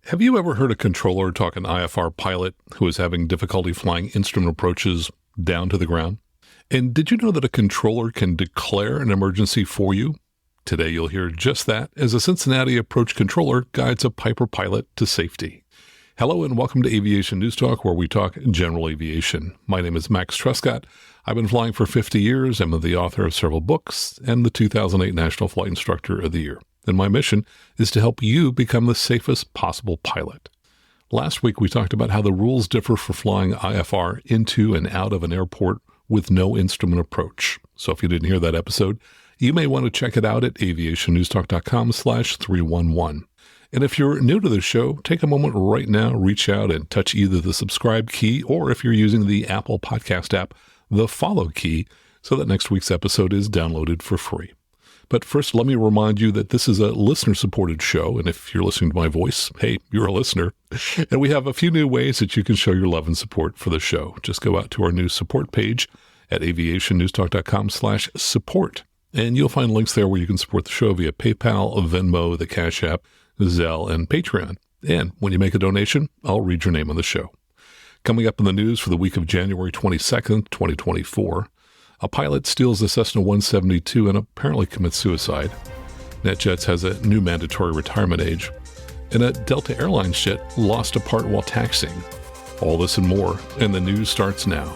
Have you ever heard a controller talk an IFR pilot who is having difficulty flying instrument approaches down to the ground? And did you know that a controller can declare an emergency for you? Today you'll hear just that as a Cincinnati Approach controller guides a Piper pilot to safety. Hello and welcome to Aviation News Talk, where we talk general aviation. My name is Max Trescott. I've been flying for 50 years. I'm the author of several books and the 2008 National Flight Instructor of the Year. And my mission is to help you become the safest possible pilot. Last week, we talked about how the rules differ for flying IFR into and out of an airport with no instrument approach. So if you didn't hear that episode, you may want to check it out at aviationnewstalk.com/311. And if you're new to the show, take a moment right now, reach out and touch either the subscribe key, or if you're using the Apple Podcast app, the follow key, so that next week's episode is downloaded for free. But first, let me remind you that this is a listener-supported show, and if you're listening to my voice, hey, you're a listener. And we have a few new ways that you can show your love and support for the show. Just go out to our new support page at aviationnewstalk.com/support, and you'll find links there where you can support the show via PayPal, Venmo, the Cash App, Zelle, and Patreon. And when you make a donation, I'll read your name on the show. Coming up in the news for the week of January 22nd, 2024, a pilot steals a Cessna 172 and apparently commits suicide. NetJets has a new mandatory retirement age. And a Delta Airlines jet lost a part while taxiing. All this and more, and the news starts now.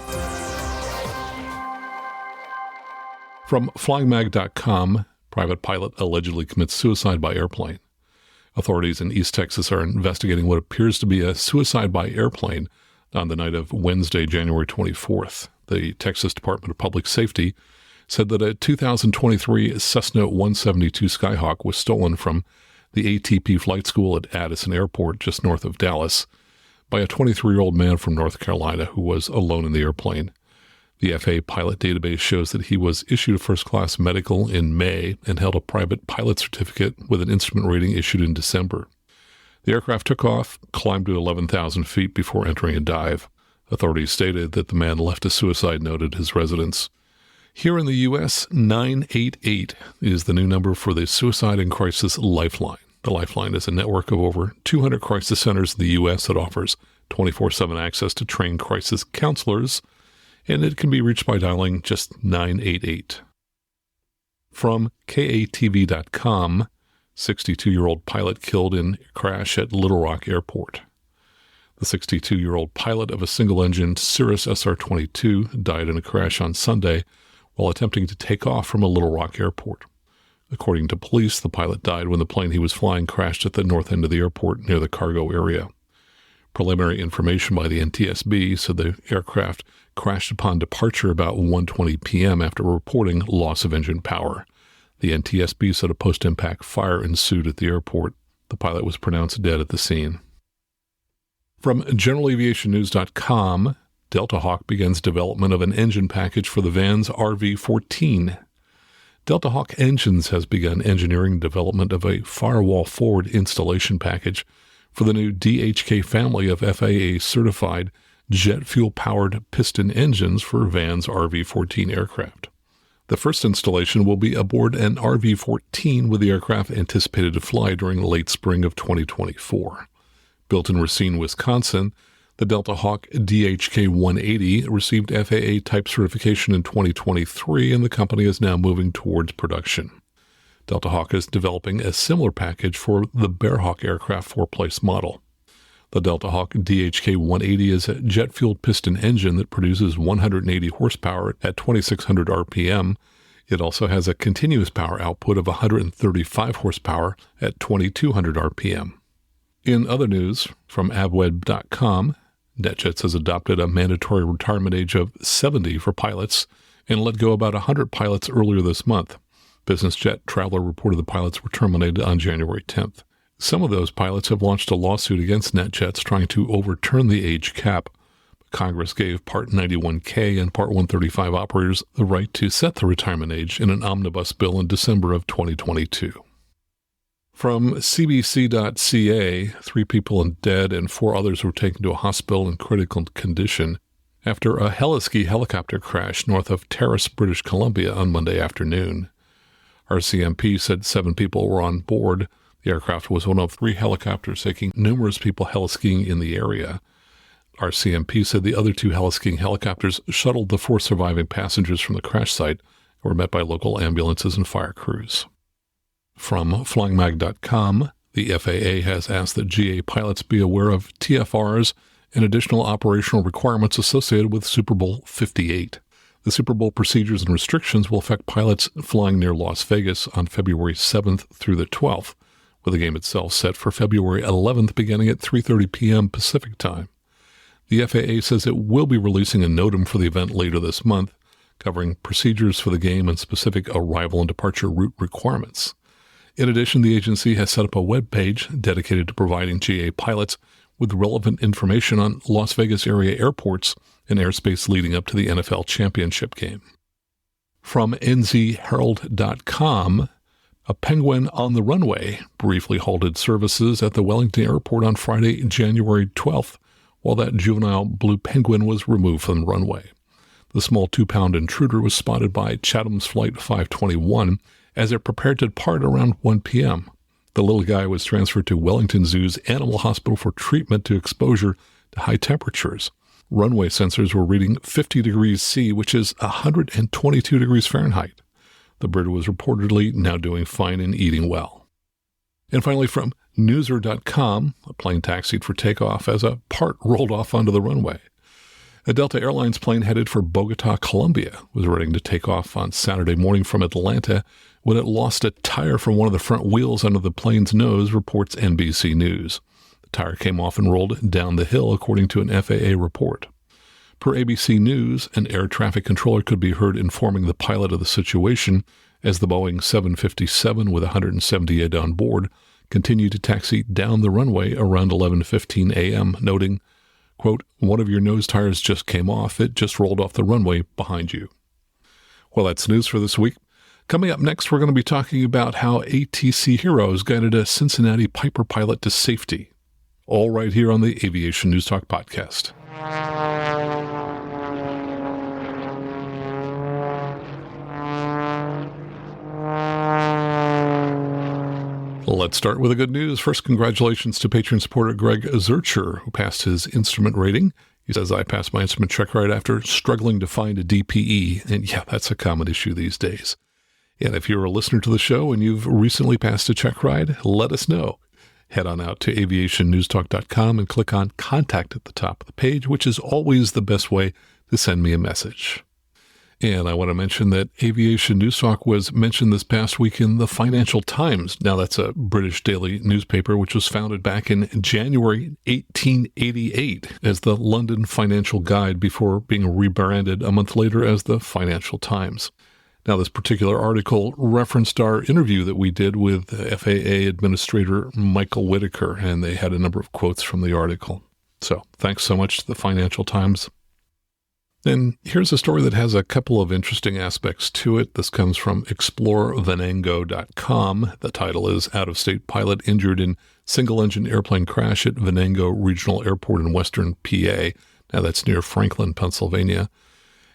From FlyingMag.com, private pilot allegedly commits suicide by airplane. Authorities in East Texas are investigating what appears to be a suicide by airplane on the night of Wednesday, January 24th. The Texas Department of Public Safety said that a 2023 Cessna 172 Skyhawk was stolen from the ATP flight school at Addison Airport, just north of Dallas, by a 23-year-old man from North Carolina who was alone in the airplane. The FAA pilot database shows that he was issued a first-class medical in May and held a private pilot certificate with an instrument rating issued in December. The aircraft took off, climbed to 11,000 feet before entering a dive. Authorities stated that the man left a suicide note at his residence. Here in the U.S., 988 is the new number for the Suicide and Crisis Lifeline. The Lifeline is a network of over 200 crisis centers in the U.S. that offers 24/7 access to trained crisis counselors, and it can be reached by dialing just 988. From KATV.com, 62-year-old pilot killed in crash at Little Rock Airport. The 62-year-old pilot of a single-engine Cirrus SR-22 died in a crash on Sunday while attempting to take off from a Little Rock airport. According to police, the pilot died when the plane he was flying crashed at the north end of the airport near the cargo area. Preliminary information by the NTSB said the aircraft crashed upon departure about 1:20 p.m. after reporting loss of engine power. The NTSB said a post-impact fire ensued at the airport. The pilot was pronounced dead at the scene. From GeneralAviationNews.com, Delta Hawk begins development of an engine package for the Vans RV-14. Delta Hawk Engines has begun engineering development of a firewall-forward installation package for the new DHK family of FAA-certified jet fuel-powered piston engines for Vans RV-14 aircraft. The first installation will be aboard an RV-14 with the aircraft anticipated to fly during late spring of 2024. Built in Racine, Wisconsin, the Delta Hawk DHK 180 received FAA type certification in 2023, and the company is now moving towards production. Delta Hawk is developing a similar package for the Bearhawk aircraft four-place model. The Delta Hawk DHK 180 is a jet-fueled piston engine that produces 180 horsepower at 2,600 RPM. It also has a continuous power output of 135 horsepower at 2,200 RPM. In other news, from avweb.com, NetJets has adopted a mandatory retirement age of 70 for pilots and let go about 100 pilots earlier this month. Business Jet Traveler reported the pilots were terminated on January 10th. Some of those pilots have launched a lawsuit against NetJets trying to overturn the age cap. Congress gave Part 91K and Part 135 operators the right to set the retirement age in an omnibus bill in December of 2022. From CBC.ca, 3 people dead and 4 others were taken to a hospital in critical condition after a heliski helicopter crash north of Terrace, British Columbia on Monday afternoon. RCMP said 7 people were on board. The The aircraft was one of 3 helicopters taking numerous people heliskiing in the area. RCMP said the other 2 heliskiing helicopters shuttled the 4 surviving passengers from the crash site and were met by local ambulances and fire crews. From FlyingMag.com, the FAA has asked that GA pilots be aware of TFRs and additional operational requirements associated with Super Bowl 58. The Super Bowl procedures and restrictions will affect pilots flying near Las Vegas on February 7th through the 12th, with the game itself set for February 11th beginning at 3:30 p.m. Pacific Time. The FAA says it will be releasing a NOTAM for the event later this month, covering procedures for the game and specific arrival and departure route requirements. In addition, the agency has set up a web page dedicated to providing GA pilots with relevant information on Las Vegas area airports and airspace leading up to the NFL championship game. From nzherald.com, a penguin on the runway briefly halted services at the Wellington Airport on Friday, January 12th, while that juvenile blue penguin was removed from the runway. The small 2-pound intruder was spotted by Chatham's Flight 521 as it prepared to depart around 1 p.m. The little guy was transferred to Wellington Zoo's Animal Hospital for treatment to exposure to high temperatures. Runway sensors were reading 50 degrees C, which is 122 degrees Fahrenheit. The bird was reportedly now doing fine and eating well. And finally, from Newser.com, a plane taxied for takeoff as a part rolled off onto the runway. A Delta Airlines plane headed for Bogota, Colombia, was ready to take off on Saturday morning from Atlanta when it lost a tire from one of the front wheels under the plane's nose, reports NBC News. The tire came off and rolled down the hill, according to an FAA report. Per ABC News, an air traffic controller could be heard informing the pilot of the situation as the Boeing 757 with 178 on board continued to taxi down the runway around 11:15 a.m., noting, quote, "One of your nose tires just came off. It just rolled off the runway behind you." Well, that's news for this week. Coming up next, we're going to be talking about how ATC heroes guided a Cincinnati Piper pilot to safety. All right here on the Aviation News Talk podcast. Let's start with the good news. First, congratulations to Patreon supporter Greg Zurcher, who passed his instrument rating. He says, "I passed my instrument check ride after struggling to find a DPE." And yeah, that's a common issue these days. And if you're a listener to the show and you've recently passed a check ride, let us know. Head on out to aviationnewstalk.com and click on Contact at the top of the page, which is always the best way to send me a message. And I want to mention that Aviation News Talk was mentioned this past week in the Financial Times. Now, that's a British daily newspaper which was founded back in January 1888 as the London Financial Guide before being rebranded a month later as the Financial Times. Now, this particular article referenced our interview that we did with FAA Administrator Michael Whitaker, and they had a number of quotes from the article. So thanks so much to the Financial Times. And here's a story that has a couple of interesting aspects to it. This comes from ExploreVenango.com. The title is Out-of-State Pilot Injured in Single-Engine Airplane Crash at Venango Regional Airport in Western PA. Now that's near Franklin, Pennsylvania.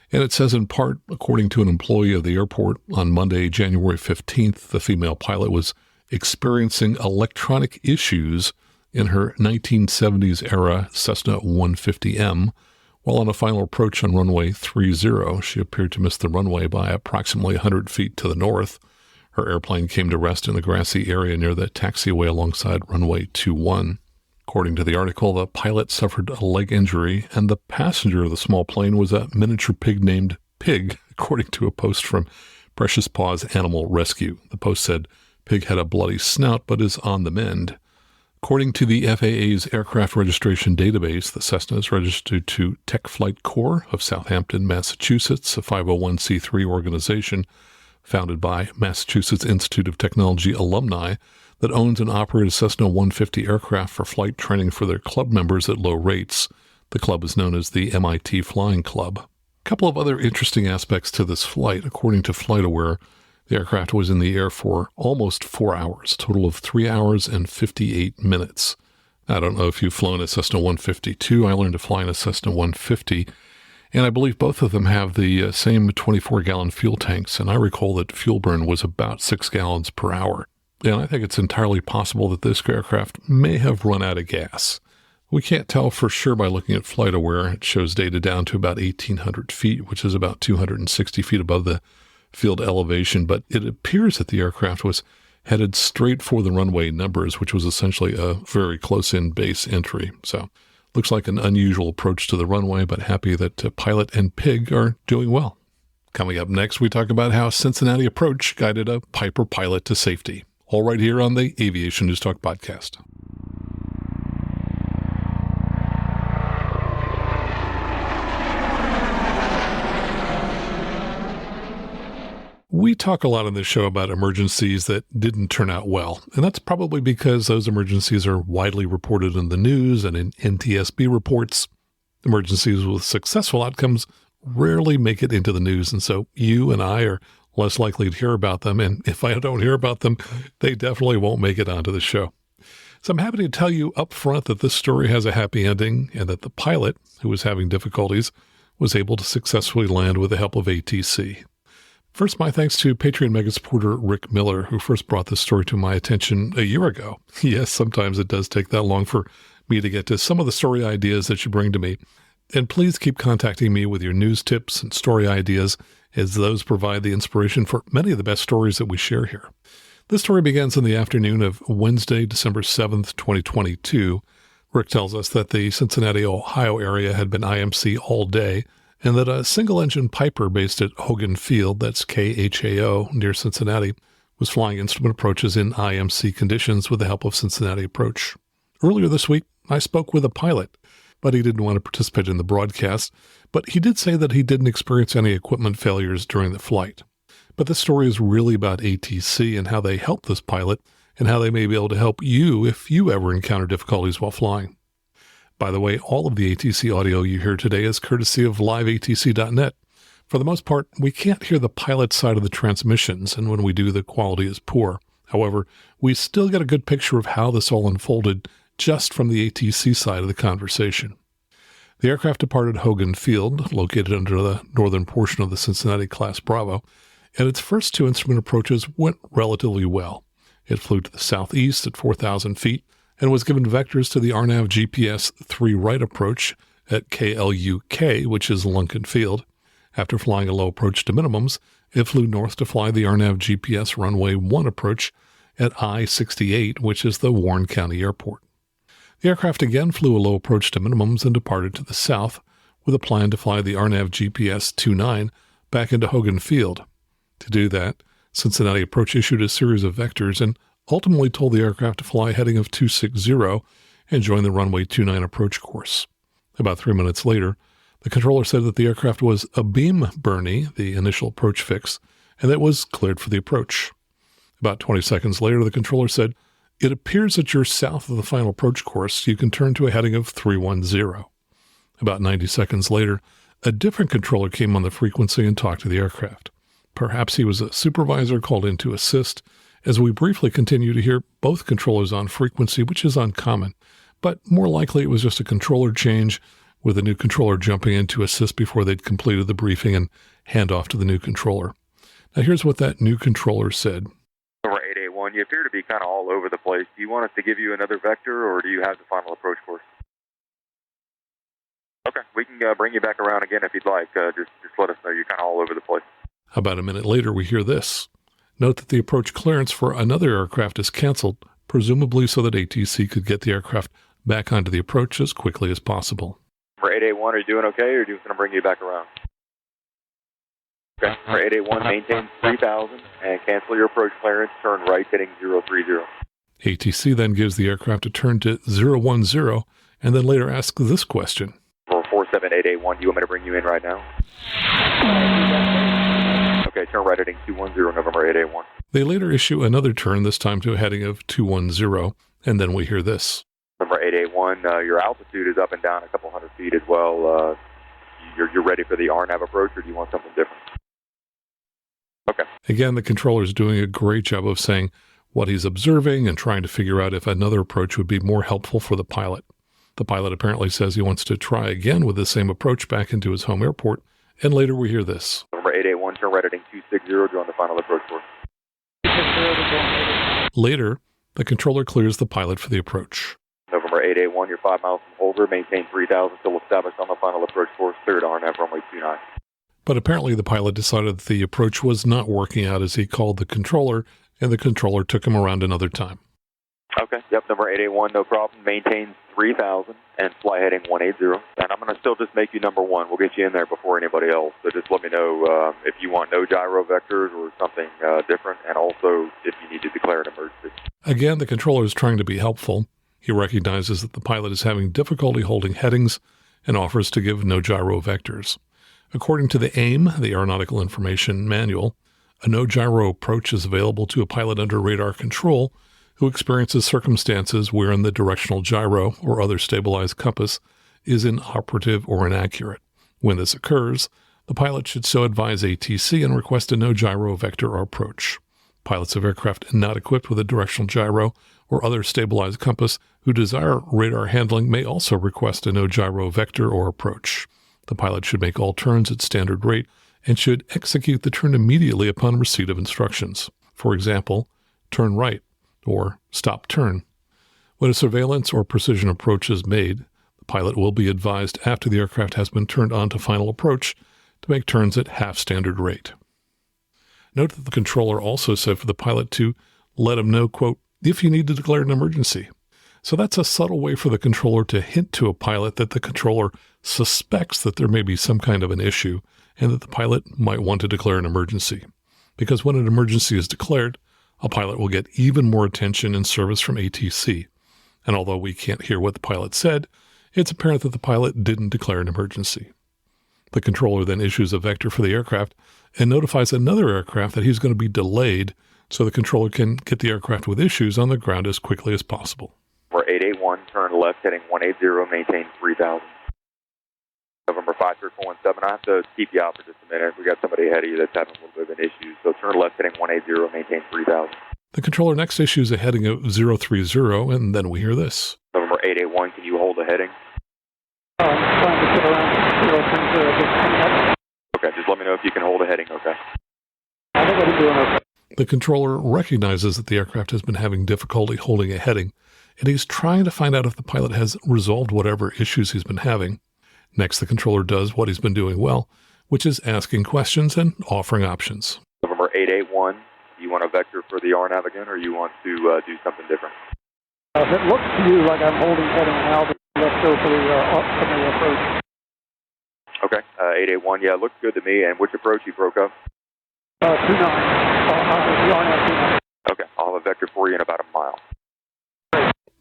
And it says in part, according to an employee of the airport, on Monday, January 15th, the female pilot was experiencing electronic issues in her 1970s-era Cessna 150M. While on a final approach on runway 30, she appeared to miss the runway by approximately 100 feet to the north. Her airplane came to rest in the grassy area near the taxiway alongside runway 21. According to the article, the pilot suffered a leg injury, and the passenger of the small plane was a miniature pig named Pig, according to a post from Precious Paws Animal Rescue. The post said, "Pig had a bloody snout but is on the mend." According to the FAA's aircraft registration database, the Cessna is registered to Tech Flight Corps of Southampton, Massachusetts, a 501c3 organization founded by Massachusetts Institute of Technology alumni that owns and operates a Cessna 150 aircraft for flight training for their club members at low rates. The club is known as the MIT Flying Club. A couple of other interesting aspects to this flight. According to FlightAware, the aircraft was in the air for almost 4 hours, a total of 3 hours and 58 minutes. I don't know if you've flown a Cessna 152. I learned to fly in a Cessna 150, and I believe both of them have the same 24-gallon fuel tanks, and I recall that fuel burn was about 6 gallons per hour. And I think it's entirely possible that this aircraft may have run out of gas. We can't tell for sure by looking at FlightAware. It shows data down to about 1,800 feet, which is about 260 feet above the field elevation, but it appears that the aircraft was headed straight for the runway numbers, which was essentially a very close-in base entry. So looks like an unusual approach to the runway, but happy that pilot and Pig are doing well. Coming up next, we talk about how Cincinnati Approach guided a Piper pilot to safety. All right here on the Aviation News Talk podcast. We talk a lot on this show about emergencies that didn't turn out well, and that's probably because those emergencies are widely reported in the news and in NTSB reports. Emergencies with successful outcomes rarely make it into the news, and so you and I are less likely to hear about them, and if I don't hear about them, they definitely won't make it onto the show. So I'm happy to tell you up front that this story has a happy ending and that the pilot, who was having difficulties, was able to successfully land with the help of ATC. First, my thanks to Patreon mega supporter Rick Miller, who first brought this story to my attention a year ago. Yes, sometimes it does take that long for me to get to some of the story ideas that you bring to me. And please keep contacting me with your news tips and story ideas, as those provide the inspiration for many of the best stories that we share here. This story begins in the afternoon of Wednesday, December 7th, 2022. Rick tells us that the Cincinnati, Ohio area had been IMC all day, and that a single-engine Piper based at Hogan Field, that's KHAO, near Cincinnati, was flying instrument approaches in IMC conditions with the help of Cincinnati Approach. Earlier this week, I spoke with a pilot, but he didn't want to participate in the broadcast, but he did say that he didn't experience any equipment failures during the flight. But this story is really about ATC and how they helped this pilot and how they may be able to help you if you ever encounter difficulties while flying. By the way, all of the ATC audio you hear today is courtesy of liveatc.net. For the most part, we can't hear the pilot side of the transmissions, and when we do, the quality is poor. However, we still get a good picture of how this all unfolded just from the ATC side of the conversation. The aircraft departed Hogan Field, located under the northern portion of the Cincinnati Class Bravo, and its first two instrument approaches went relatively well. It flew to the southeast at 4,000 feet and was given vectors to the RNAV GPS 3 right approach at KLUK, which is Lunken Field. After flying a low approach to minimums, it flew north to fly the RNAV GPS runway 1 approach at I-68, which is the Warren County Airport. The aircraft again flew a low approach to minimums and departed to the south with a plan to fly the RNAV GPS 29 back into Hogan Field. To do that, Cincinnati Approach issued a series of vectors and ultimately told the aircraft to fly a heading of 260 and join the runway 29 approach course. About 3 minutes later, the controller said that the aircraft was a beam Bernie, the initial approach fix, and that it was cleared for the approach. About 20 seconds later, the controller said, "It appears that you're south of the final approach course. You can turn to a heading of 310. About 90 seconds later, a different controller came on the frequency and talked to the aircraft. Perhaps he was a supervisor called in to assist, as we briefly continue to hear both controllers on frequency, which is uncommon, but more likely it was just a controller change with a new controller jumping in to assist before they'd completed the briefing and hand off to the new controller. Now here's what that new controller said. Over 881, you appear to be kind of all over the place. Do you want us to give you another vector, or do you have the final approach course? Okay, we can bring you back around again if you'd like. Just let us know you're kind of all over the place. About a minute later, we hear this. Note that the approach clearance for another aircraft is canceled, presumably so that ATC could get the aircraft back onto the approach as quickly as possible. For 881, are you doing okay, or are you going to bring you back around? Okay, for 881, maintain 3,000 and cancel your approach clearance, turn right heading 030. ATC then gives the aircraft a turn to 010 and then later asks this question. For 47881, do you want me to bring you in right now? Okay, turn right heading 210, November 881. They later issue another turn, this time to a heading of 210, and then we hear this. November 881, your altitude is up and down a couple hundred feet as well. You're ready for the RNAV approach, or do you want something different? Okay. Again, the controller is doing a great job of saying what he's observing and trying to figure out if another approach would be more helpful for the pilot. The pilot apparently says he wants to try again with the same approach back into his home airport, and later we hear this. November 881, turn right heading 260, join the final approach course. Later, the controller clears the pilot for the approach. November 881, you're 5 miles from Holger, maintain 3,000 till established on the final approach course, cleared RNAV runway 29. But apparently the pilot decided that the approach was not working out as he called the controller, and the controller took him around another time. Okay, yep, number 881, no problem. Maintain 3,000 and fly heading 180. And I'm going to still just make you number one. We'll get you in there before anybody else. So just let me know if you want no gyro vectors or something different, and also if you need to declare an emergency. Again, the controller is trying to be helpful. He recognizes that the pilot is having difficulty holding headings and offers to give no gyro vectors. According to the AIM, the Aeronautical Information Manual, a no gyro approach is available to a pilot under radar control who experiences circumstances wherein the directional gyro or other stabilized compass is inoperative or inaccurate. When this occurs, the pilot should so advise ATC and request a no gyro vector or approach. Pilots of aircraft not equipped with a directional gyro or other stabilized compass who desire radar handling may also request a no gyro vector or approach. The pilot should make all turns at standard rate and should execute the turn immediately upon receipt of instructions. For example, turn right or stop turn. When a surveillance or precision approach is made, the pilot will be advised after the aircraft has been turned on to final approach to make turns at half standard rate. Note that the controller also said for the pilot to let him know, quote, if you need to declare an emergency. So that's a subtle way for the controller to hint to a pilot that the controller suspects that there may be some kind of an issue and that the pilot might want to declare an emergency. Because when an emergency is declared, a pilot will get even more attention and service from ATC. And although we can't hear what the pilot said, it's apparent that the pilot didn't declare an emergency. The controller then issues a vector for the aircraft and notifies another aircraft that he's going to be delayed so the controller can get the aircraft with issues on the ground as quickly as possible. We're 881, turn left heading 180, maintain 3,000. November 53417, I have to keep you out for just a minute. We got somebody ahead of you that's having a little bit of an issue. So turn left heading 180, maintain 3,000. The controller next issues a heading of 030, and then we hear this. November 881, can you hold a heading? Trying to get around 030. Okay, just let me know if you can hold a heading, okay? I think I'm doing okay. The controller recognizes that the aircraft has been having difficulty holding a heading, and he's trying to find out if the pilot has resolved whatever issues he's been having. Next, the controller does what he's been doing well, which is asking questions and offering options. November 881, do you want a vector for the RNAV again, or you want to do something different? If it looks to you like I'm holding heading now, then let's go for the approach. Okay, 881, yeah, it looks good to me. And which approach you broke up? 29. The RNAV 29. Okay, I'll have a vector for you in about a mile.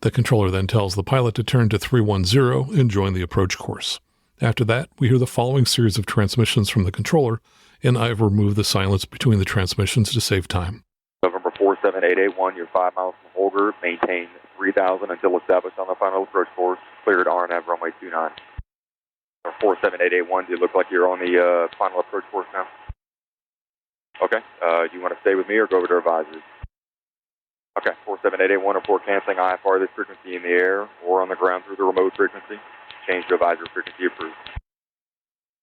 The controller then tells the pilot to turn to 310 and join the approach course. After that, we hear the following series of transmissions from the controller, and I've removed the silence between the transmissions to save time. November 47881, you're 5 miles from Holger, maintain 3,000 until established on the final approach course, cleared RNAV runway 29. 47881, do you look like you're on the final approach course now? Okay, do you want to stay with me or go over to advisors? Okay, 47881, report canceling IFR this frequency in the air or on the ground through the remote frequency. Change to advisor frequency approved.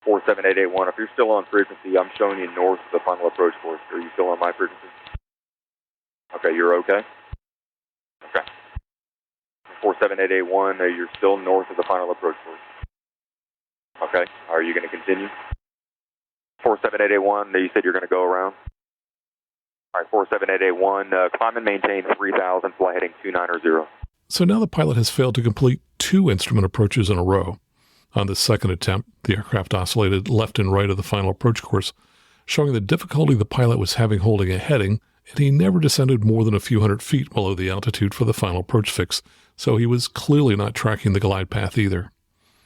47881, if you're still on frequency, I'm showing you north of the final approach course. Are you still on my frequency? Okay, you're okay? Okay. 47881, you're still north of the final approach course. Okay, are you going to continue? 47881, you said you're going to go around? All right, 47881, climb and maintain 3,000, fly heading 290. So now the pilot has failed to complete 2 instrument approaches in a row. On the second attempt, the aircraft oscillated left and right of the final approach course, showing the difficulty the pilot was having holding a heading, and he never descended more than a few hundred feet below the altitude for the final approach fix, so he was clearly not tracking the glide path either.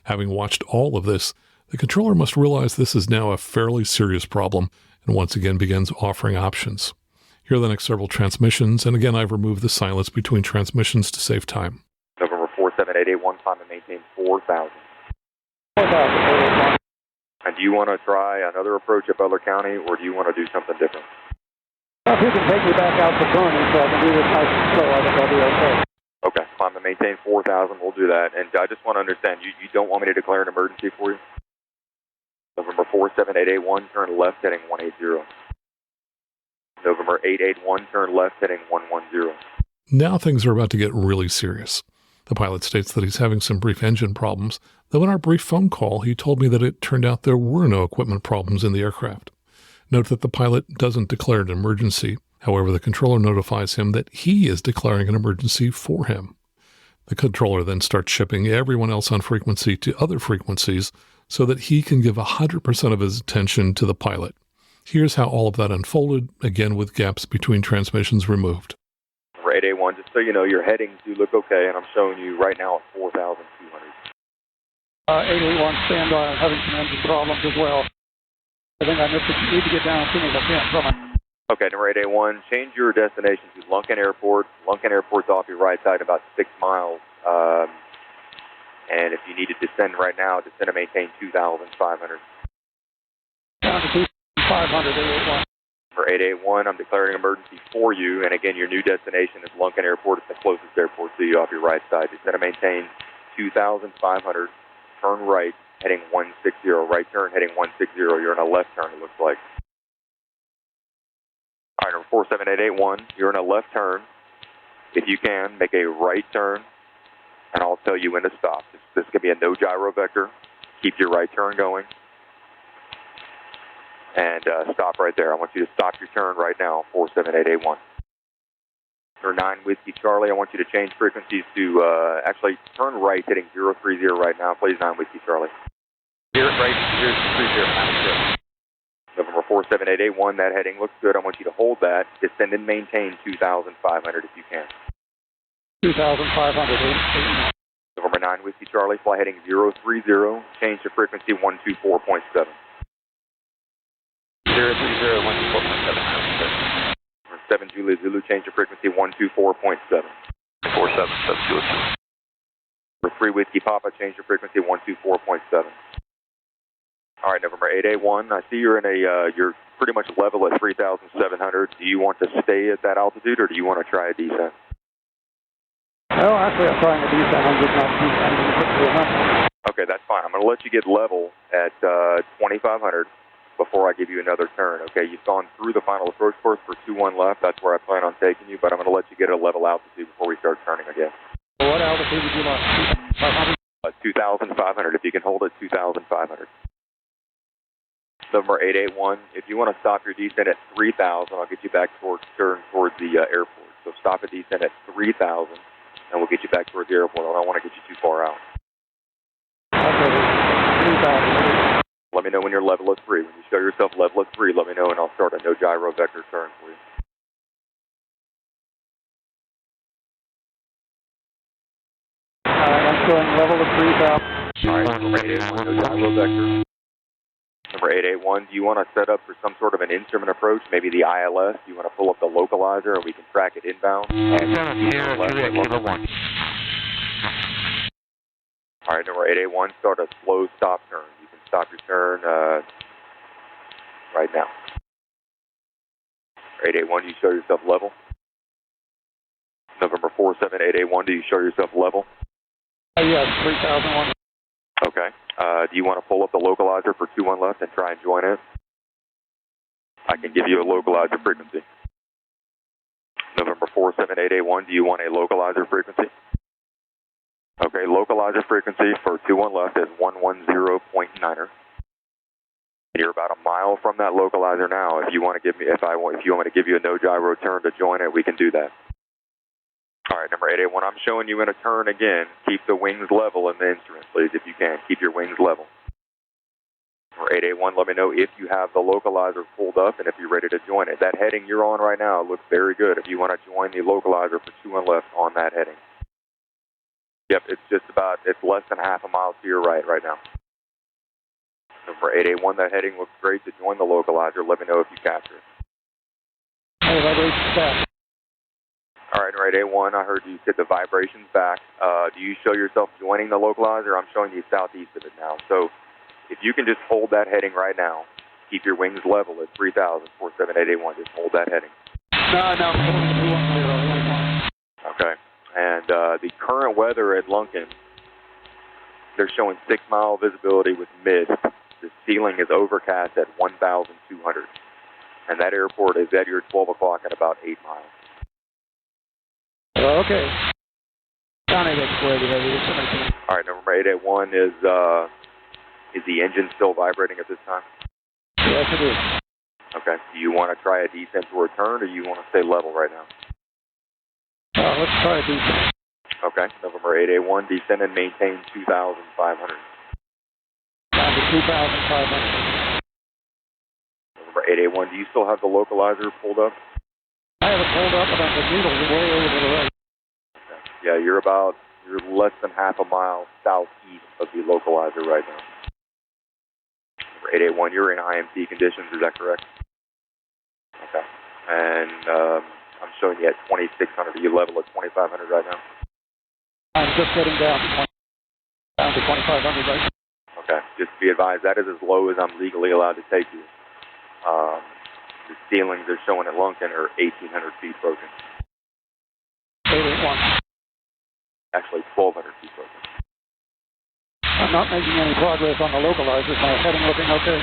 Having watched all of this, the controller must realize this is now a fairly serious problem, and once again begins offering options. Here are the next several transmissions, and again I've removed the silence between transmissions to save time. November 47881, climb and maintain 4,000. 4,000. And do you want to try another approach at Butler County, or do you want to do something different? If you can take me back out to Bernie so I can do this nice and slow, I think I'll be okay. Okay, climb and maintain 4,000, we'll do that. And I just want to understand, you don't want me to declare an emergency for you? November 47881, turn left heading 180. November 881, turn left heading 110. Now things are about to get really serious. The pilot states that he's having some brief engine problems, though in our brief phone call, he told me that it turned out there were no equipment problems in the aircraft. Note that the pilot doesn't declare an emergency. However, the controller notifies him that he is declaring an emergency for him. The controller then starts shipping everyone else on frequency to other frequencies so that he can give 100% of his attention to the pilot. Here's how all of that unfolded, again with gaps between transmissions removed. 881, just so you know, your headings do look okay, and I'm showing you right now at 4,200. 881, stand by. I'm having some engine problems as well. I think I need to get down as soon as I can from it. Okay, number 881, change your destination to Lunken Airport. Lunken Airport's off your right side about 6 miles. And if you need to descend right now, descend and maintain 2,500. Down to 2,500, 881. For 881, I'm declaring an emergency for you. And again, your new destination is Lunken Airport. It's the closest airport to you off your right side. Descend and maintain 2,500. Turn right, heading 160. Right turn, heading 160. You're in a left turn, it looks like. All right, number 47881, you're in a left turn. If you can, make a right turn, and I'll tell you when to stop. This could be a no gyro vector. Keep your right turn going. And stop right there. I want you to stop your turn right now, 47881. For 9 Whiskey Charlie, I want you to change frequencies to, actually, turn right, hitting 030 right now. Please, 9 Whiskey Charlie. Right, 030. November 47881, that heading looks good. I want you to hold that. Descend and maintain 2,500 if you can. 2,500. November 9 Whiskey Charlie, fly heading 030. Change to frequency 124.7. 030, 124.7. 7 Juliet Zulu, change to frequency 124.7. 47, 7 Juliet. For 3 Whiskey Papa, change to frequency 124.7. All right, November 881, I see you're in a, you're pretty much level at 3,700. Do you want to stay at that altitude, or do you want to try a descent? No, actually I'm trying a descent. I'm just not descending. Okay, that's fine. I'm going to let you get level at 2,500 before I give you another turn. Okay, you've gone through the final approach course for 21 left. That's where I plan on taking you, but I'm going to let you get a level altitude before we start turning again. What altitude would you like? 2,500? 2,500. If you can hold it, 2,500. Number 881, if you want to stop your descent at 3,000, I'll get you back towards the airport. So stop a descent at 3,000, and we'll get you back towards the airport. I don't want to get you too far out. Okay, 3,000. Let me know when you're level at 3. When you show yourself level at 3, let me know, and I'll start a no gyro vector turn for you. I'm showing level at 3,000. All right, number 881, no gyro vector. Number 881, do you want to set up for some sort of an instrument approach, maybe the ILS? Do you want to pull up the localizer, and we can track it inbound? All right, number 881, start a slow stop turn. You can stop your turn right now. 881, do you show yourself level? November 47881, do you show yourself level? Yes, 3,001. Okay. Do you want to pull up the localizer for 21 left and try and join it? I can give you a localizer frequency. November 47881, do you want a localizer frequency? Okay, localizer frequency for 21 left is 110.9er. You're about a mile from that localizer now. If you want to give me, if you want me to give you a no gyro turn to join it, we can do that. All right, number 881, I'm showing you in a turn again. Keep the wings level in the instrument, please, if you can. Keep your wings level. Number 881, let me know if you have the localizer pulled up and if you're ready to join it. That heading you're on right now looks very good. If you want to join the localizer for 21 left on that heading. Yep, it's just about, it's less than half a mile to your right now. Number 881, that heading looks great. To join the localizer, let me know if you capture it. Hey, vibration back. All right, number 881, I heard you said the vibration's back. Do you show yourself joining the localizer? I'm showing you southeast of it now. So if you can just hold that heading right now, keep your wings level at 3,000, 47881, just hold that heading. No. Okay. And the current weather at Lunken, they're showing 6-mile visibility with mist. The ceiling is overcast at 1,200. And that airport is at your 12 o'clock at about 8 miles. Okay. County X-rated aviation. All right, number 881, is the engine still vibrating at this time? Yes, it is. Okay. Do you want to try a descent to return, or you want to stay level right now? Let's try a descent. Okay. November 881, descend and maintain 2,500. Down to 2,500. November 881, do you still have the localizer pulled up? I have it pulled up, but the needle's way over to the right. Okay. Yeah, you're less than half a mile southeast of the localizer right now. Number 881, you're in IMC conditions, is that correct? Okay. And I'm showing you at 2,600. Are you level at 2,500 right now? I'm just getting down to 2,500 right now. Okay. Just be advised, that is as low as I'm legally allowed to take you. The ceilings they're showing at Lunken are 1,800 feet broken. 881. Actually, 1,200 feet broken. I'm not making any progress on the localizer. Is my heading looking okay?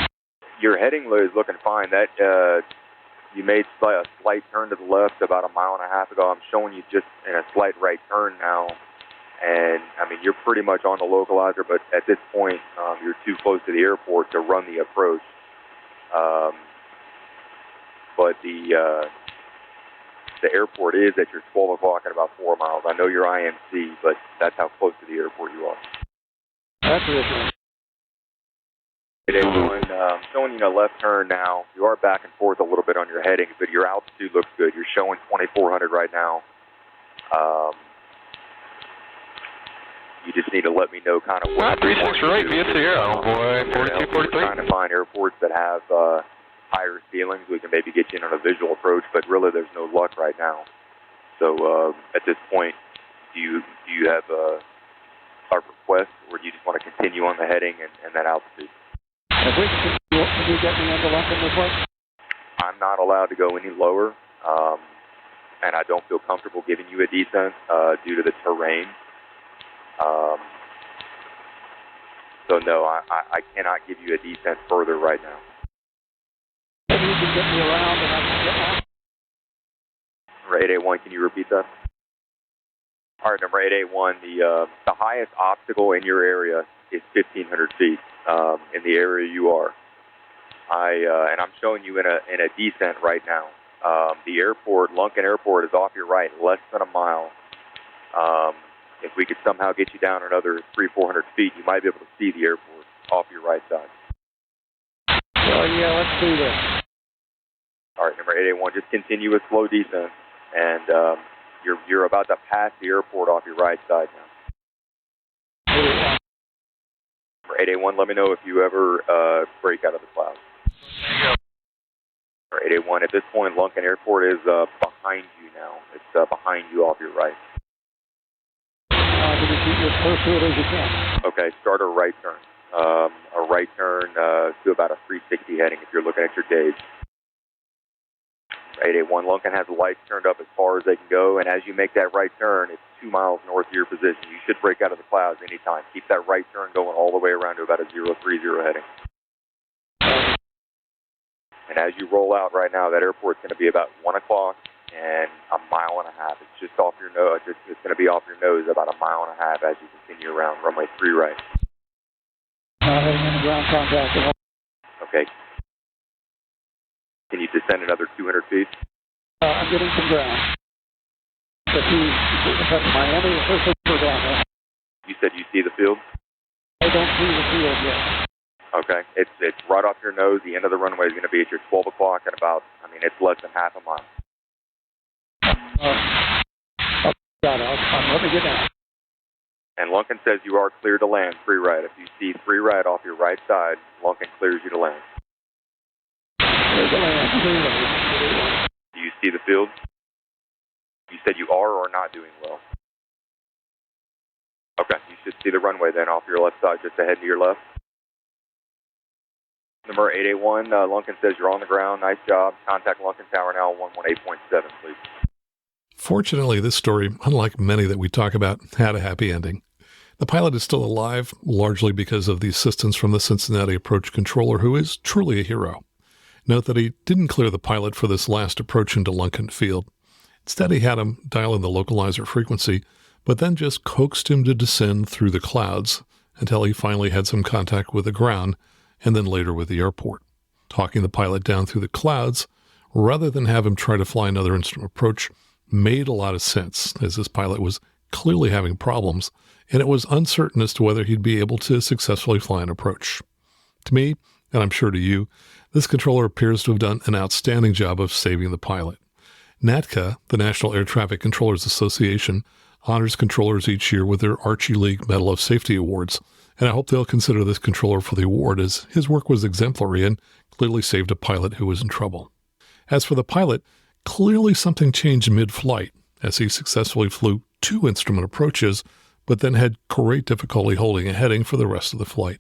Your heading is looking fine. That you made a slight turn to the left about a mile and a half ago. I'm showing you just in a slight right turn now. And, I mean, you're pretty much on the localizer, but at this point, you're too close to the airport to run the approach. But the airport is at your 12 o'clock at about 4 miles. I know you're IMC, but that's how close to the airport you are. That's reassuring. I'm showing you a left turn now. You are back and forth a little bit on your heading, but your altitude looks good. You're showing 2,400 right now. You just need to let me know kind of what. 36 right, via Sierra, boy, 4243. We're trying to find airports that have higher ceilings. We can maybe get you in on a visual approach, but really there's no luck right now. So at this point, do you have a request, or do you just want to continue on the heading and that altitude? If we can you get me into Lunken this way? I'm not allowed to go any lower, and I don't feel comfortable giving you a descent due to the terrain. So no, I cannot give you a descent further right now. Maybe you can get me around and I can get on. Number 881, can you repeat that? All right, number 881, the highest obstacle in your area is 1,500 feet in the area you are. And I'm showing you in a descent right now. The airport, Lunken Airport, is off your right, less than a mile. If we could somehow get you down another 300-400 feet, you might be able to see the airport off your right side. Well, yeah, let's do this. All right, number 881, just continue with slow descent, and you're about to pass the airport off your right side now. 881. Number 881, let me know if you ever break out of the clouds. Number 881, at this point, Lunken Airport is behind you now. It's behind you off your right. Keep as close to it as you can. Okay, start a right turn. A right turn to about a 360 heading if you're looking at your gauge. 881, Lunken has the lights turned up as far as they can go, and as you make that right turn, it's 2 miles north of your position. You should break out of the clouds anytime. Keep that right turn going all the way around to about a 030 heading. And as you roll out right now, that airport's going to be about 1 o'clock and a mile and a half. It's just off your nose. It's going to be off your nose about a mile and a half as you continue around runway 3 right. Heading into ground contact. Okay. Can you descend another 200 feet? I'm getting some ground. If that's Miami, the first thing we're down there. You said you see the field? I don't see the field yet. Okay. It's right off your nose. The end of the runway is going to be at your 12 o'clock at about, it's less than half a mile. Got it. Let me get down. And Lunken says you are cleared to land 3 right. If you see 3 right off your right side, Lunken clears you to land. Cleared to land. 3 right. Do you see the field? You said you are or are not doing well. Okay, you should see the runway then off your left side, just ahead to your left. Number 881, Lunken says you're on the ground. Nice job. Contact Lunken Tower now, 118.7, please. Fortunately, this story, unlike many that we talk about, had a happy ending. The pilot is still alive, largely because of the assistance from the Cincinnati Approach controller, who is truly a hero. Note that he didn't clear the pilot for this last approach into Lunken Field. Instead, he had him dial in the localizer frequency, but then just coaxed him to descend through the clouds until he finally had some contact with the ground and then later with the airport. Talking the pilot down through the clouds, rather than have him try to fly another instrument approach, made a lot of sense, as this pilot was clearly having problems, and it was uncertain as to whether he'd be able to successfully fly an approach. To me, and I'm sure to you, this controller appears to have done an outstanding job of saving the pilot. NATCA, the National Air Traffic Controllers Association, honors controllers each year with their Archie League Medal of Safety Awards, and I hope they'll consider this controller for the award, as his work was exemplary and clearly saved a pilot who was in trouble. As for the pilot, clearly something changed mid-flight as he successfully flew 2 instrument approaches, but then had great difficulty holding a heading for the rest of the flight.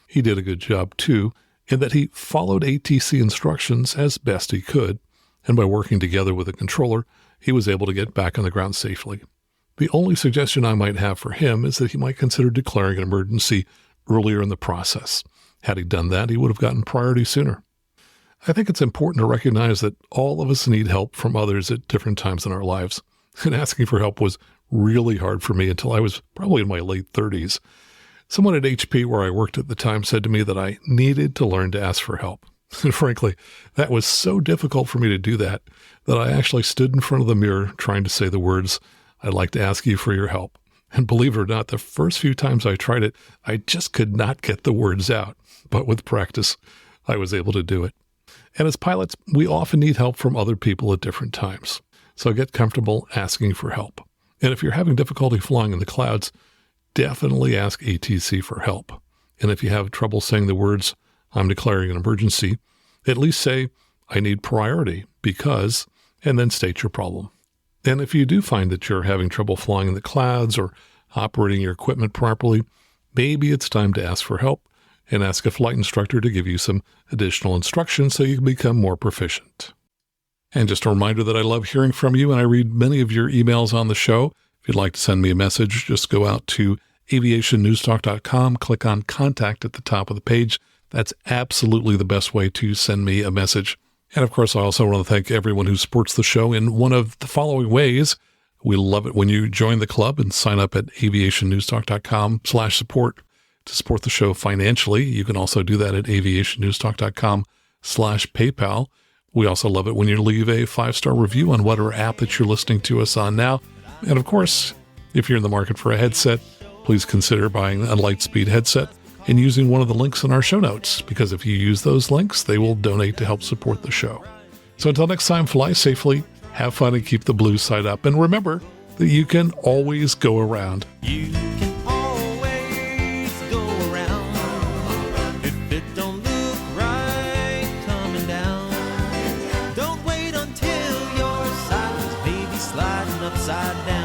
He did a good job, too, in that he followed ATC instructions as best he could, and by working together with the controller, he was able to get back on the ground safely. The only suggestion I might have for him is that he might consider declaring an emergency earlier in the process. Had he done that, he would have gotten priority sooner. I think it's important to recognize that all of us need help from others at different times in our lives, and asking for help was really hard for me until I was probably in my late 30s. Someone at HP, where I worked at the time, said to me that I needed to learn to ask for help. And frankly, that was so difficult for me to do that I actually stood in front of the mirror trying to say the words, "I'd like to ask you for your help." And believe it or not, the first few times I tried it, I just could not get the words out. But with practice, I was able to do it. And as pilots, we often need help from other people at different times. So get comfortable asking for help. And if you're having difficulty flying in the clouds, definitely ask ATC for help. And if you have trouble saying the words, "I'm declaring an emergency," at least say, "I need priority because," and then state your problem. And if you do find that you're having trouble flying in the clouds or operating your equipment properly, maybe it's time to ask for help and ask a flight instructor to give you some additional instructions so you can become more proficient. And just a reminder that I love hearing from you, and I read many of your emails on the show. If you'd like to send me a message, just go out to aviationnewstalk.com, click on Contact at the top of the page. That's absolutely the best way to send me a message. And of course, I also want to thank everyone who supports the show in one of the following ways. We love it when you join the club and sign up at aviationnewstalk.com/support to support the show financially. You can also do that at aviationnewstalk.com/PayPal. We also love it when you leave a 5-star review on whatever app that you're listening to us on now. And of course, if you're in the market for a headset, please consider buying a Lightspeed headset and using one of the links in our show notes, because if you use those links, they will donate to help support the show. So until next time, fly safely, have fun, and keep the blue side up. And remember that you can always go around. You can always go around. If it don't look right coming down, don't wait until your side's baby sliding upside down.